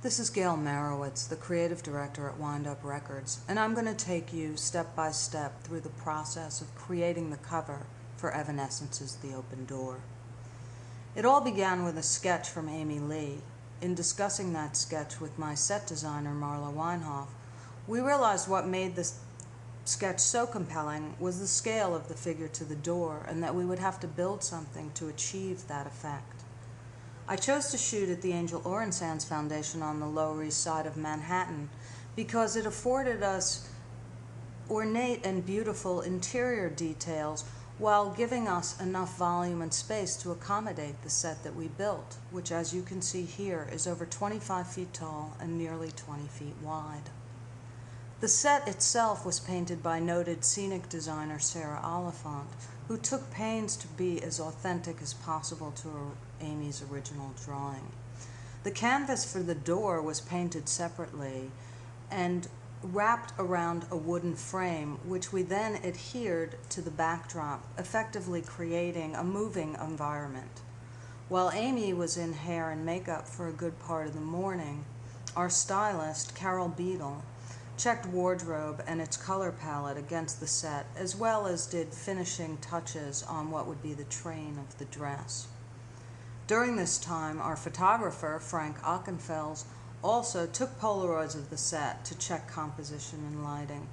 This is Gail Marowitz, the creative director at Wind Up Records, and I'm going to take you step by step through the process of creating the cover for Evanescence's The Open Door. It all began with a sketch from Amy Lee. In discussing that sketch with my set designer, Marla Weinhoff, we realized what made this sketch so compelling was the scale of the figure to the door, and that we would have to build something to achieve that effect. I chose to shoot at the Angel Oren Sands Foundation on the Lower East Side of Manhattan because it afforded us ornate and beautiful interior details while giving us enough volume and space to accommodate the set that we built, which, as you can see here, is over 25 feet tall and nearly 20 feet wide. The set itself was painted by noted scenic designer Sarah Oliphant, who took pains to be as authentic as possible to Amy's original drawing. The canvas for the door was painted separately and wrapped around a wooden frame, which we then adhered to the backdrop, effectively creating a moving environment. While Amy was in hair and makeup for a good part of the morning, our stylist, Carol Beadle, checked wardrobe and its color palette against the set, as well as did finishing touches on what would be the train of the dress. During this time, our photographer, Frank Ockenfels, also took Polaroids of the set to check composition and lighting.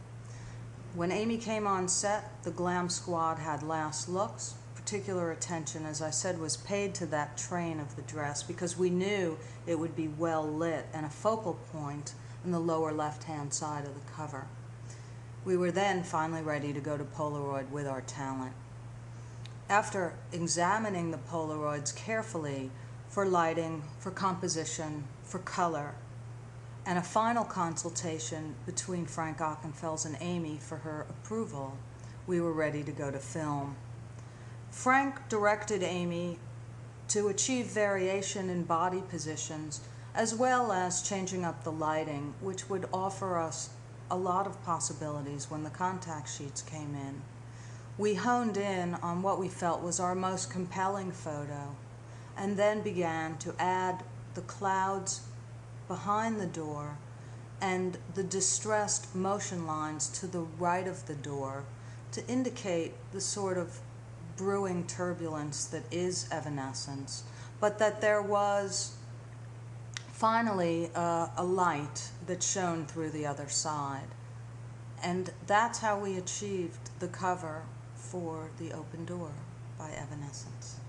When Amy came on set, the glam squad had last looks. Particular attention, as I said, was paid to that train of the dress because we knew it would be well lit and a focal point in the lower left-hand side of the cover. We were then finally ready to go to Polaroid with our talent. After examining the Polaroids carefully for lighting, for composition, for color, and a final consultation between Frank Ockenfels and Amy for her approval, we were ready to go to film. Frank directed Amy to achieve variation in body positions as well as changing up the lighting, which would offer us a lot of possibilities when the contact sheets came in. We honed in on what we felt was our most compelling photo, and then began to add the clouds behind the door and the distressed motion lines to the right of the door to indicate the sort of brewing turbulence that is Evanescence, but that there was finally a light that shone through the other side. And that's how we achieved the cover for The Open Door by Evanescence.